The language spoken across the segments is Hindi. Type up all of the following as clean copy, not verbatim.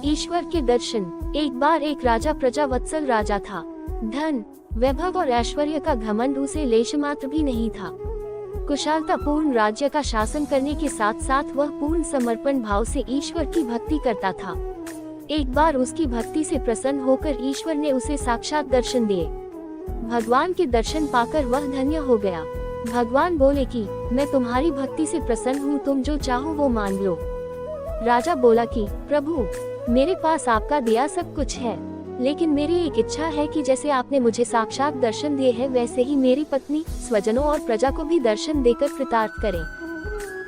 ईश्वर के दर्शन। एक बार एक राजा प्रजावत्सल राजा था। धन, वैभव और ऐश्वर्य का घमंड उसे लेशमात्र भी नहीं था। कुशलता पूर्ण राज्य का शासन करने के साथ साथ वह पूर्ण समर्पण भाव से ईश्वर की भक्ति करता था। एक बार उसकी भक्ति से प्रसन्न होकर ईश्वर ने उसे साक्षात दर्शन दिए। भगवान के दर्शन पाकर वह धन्य हो गया। भगवान बोले कि मैं तुम्हारी भक्ति से प्रसन्न हूँ, तुम जो चाहो वो मांग लो। राजा बोला कि प्रभु, मेरे पास आपका दिया सब कुछ है, लेकिन मेरी एक इच्छा है कि जैसे आपने मुझे साक्षात दर्शन दिए हैं वैसे ही मेरी पत्नी, स्वजनों और प्रजा को भी दर्शन देकर कृतार्थ करें।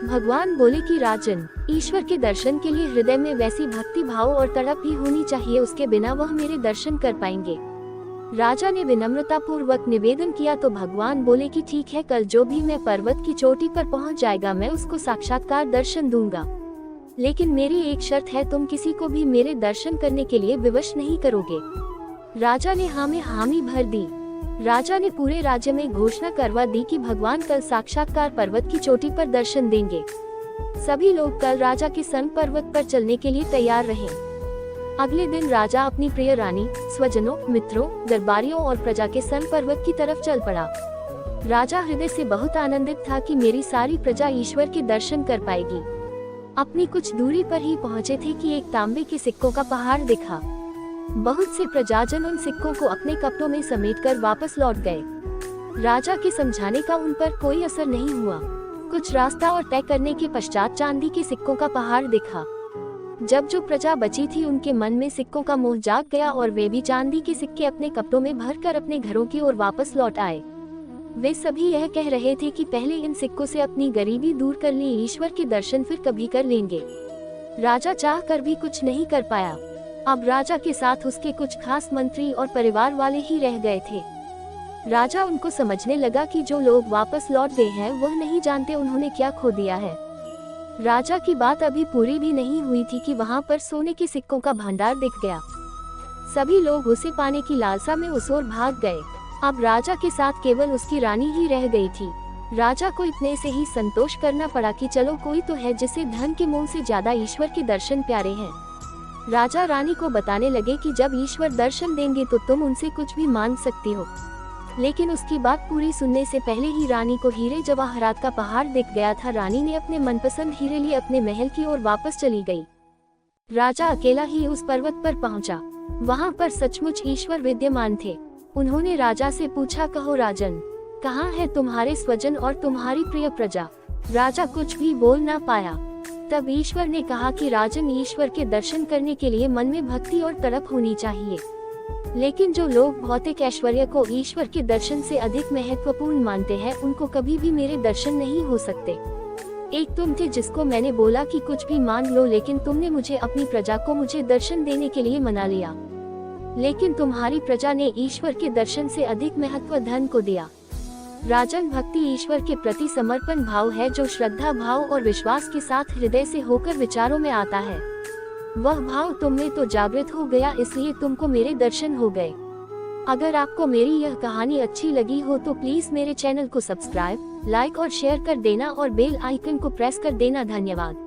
भगवान बोले कि राजन, ईश्वर के दर्शन के लिए हृदय में वैसी भक्ति भाव और तड़प ही होनी चाहिए, उसके बिना वह मेरे दर्शन कर पाएंगे। राजा ने विनम्रता पूर्वक निवेदन किया तो भगवान बोले कि ठीक है, कल जो भी मैं पर्वत की चोटी पर पहुंच जाएगा मैं उसको साक्षात्कार दर्शन दूंगा, लेकिन मेरी एक शर्त है, तुम किसी को भी मेरे दर्शन करने के लिए विवश नहीं करोगे। राजा ने हाँ में हामी भर दी। राजा ने पूरे राज्य में घोषणा करवा दी कि भगवान कल साक्षात्कार पर्वत की चोटी पर दर्शन देंगे। सभी लोग कल राजा के संग पर्वत पर चलने के लिए तैयार रहे। अगले दिन राजा अपनी प्रिय रानी, स्वजनों, मित्रों, दरबारियों और प्रजा के संग पर्वत की तरफ चल पड़ा। राजा हृदय से बहुत आनंदित था कि मेरी सारी प्रजा ईश्वर के दर्शन कर पाएगी। अपनी कुछ दूरी पर ही पहुंचे थे कि एक तांबे के सिक्कों का पहाड़ दिखा। बहुत से प्रजाजन उन सिक्कों को अपने कपड़ों में समेटकर वापस लौट गए। राजा के समझाने का उन पर कोई असर नहीं हुआ। कुछ रास्ता और तय करने के पश्चात चांदी के सिक्कों का पहाड़ दिखा। जब जो प्रजा बची थी उनके मन में सिक्कों का मोह जाग गया और वे भी चांदी के सिक्के अपने कपड़ों में भरकर अपने घरों की ओर वापस लौट आए। वे सभी यह कह रहे थे कि पहले इन सिक्कों से अपनी गरीबी दूर कर लें, ईश्वर के दर्शन फिर कभी कर लेंगे। राजा चाह कर भी कुछ नहीं कर पाया। अब राजा के साथ उसके कुछ खास मंत्री और परिवार वाले ही रह गए थे। राजा उनको समझने लगा कि जो लोग वापस लौट गए हैं वह नहीं जानते उन्होंने क्या खो दिया है। राजा की बात अभी पूरी भी नहीं हुई थी कि वहाँ पर सोने के सिक्कों का भंडार दिख गया। सभी लोग उसे पाने की लालसा में उस ओर भाग गए। अब राजा के साथ केवल उसकी रानी ही रह गई थी। राजा को इतने से ही संतोष करना पड़ा कि चलो कोई तो है जिसे धन के मोह से ज्यादा ईश्वर के दर्शन प्यारे हैं। राजा रानी को बताने लगे कि जब ईश्वर दर्शन देंगे तो तुम उनसे कुछ भी मांग सकती हो। लेकिन उसकी बात पूरी सुनने से पहले ही रानी को हीरे जवाहरात का पहाड़ दिख गया था। रानी ने अपने मनपसंद हीरे लिए अपने महल की ओर वापस चली गई। राजा अकेला ही उस पर्वत पर पहुंचा। वहां पर सचमुच ईश्वर विद्यमान थे। उन्होंने राजा से पूछा, कहो राजन, कहाँ है तुम्हारे स्वजन और तुम्हारी प्रिय प्रजा? राजा कुछ भी बोल ना पाया। तब ईश्वर ने कहा कि राजन, ईश्वर के दर्शन करने के लिए मन में भक्ति और तड़प होनी चाहिए, लेकिन जो लोग भौतिक ऐश्वर्य को ईश्वर के दर्शन से अधिक महत्वपूर्ण मानते हैं उनको कभी भी मेरे दर्शन नहीं हो सकते। एक तुम थे जिसको मैंने बोला कि कुछ भी मांग लो, लेकिन तुमने मुझे अपनी प्रजा को मुझे दर्शन देने के लिए मना लिया। लेकिन तुम्हारी प्रजा ने ईश्वर के दर्शन से अधिक महत्व धन को दिया। राजन, भक्ति ईश्वर के प्रति समर्पण भाव है जो श्रद्धा भाव और विश्वास के साथ हृदय से होकर विचारों में आता है। वह भाव तुम में तो जागृत हो गया, इसलिए तुमको मेरे दर्शन हो गए। अगर आपको मेरी यह कहानी अच्छी लगी हो तो प्लीज मेरे चैनल को सब्सक्राइब, लाइक और शेयर कर देना और बेल आइकन को प्रेस कर देना। धन्यवाद।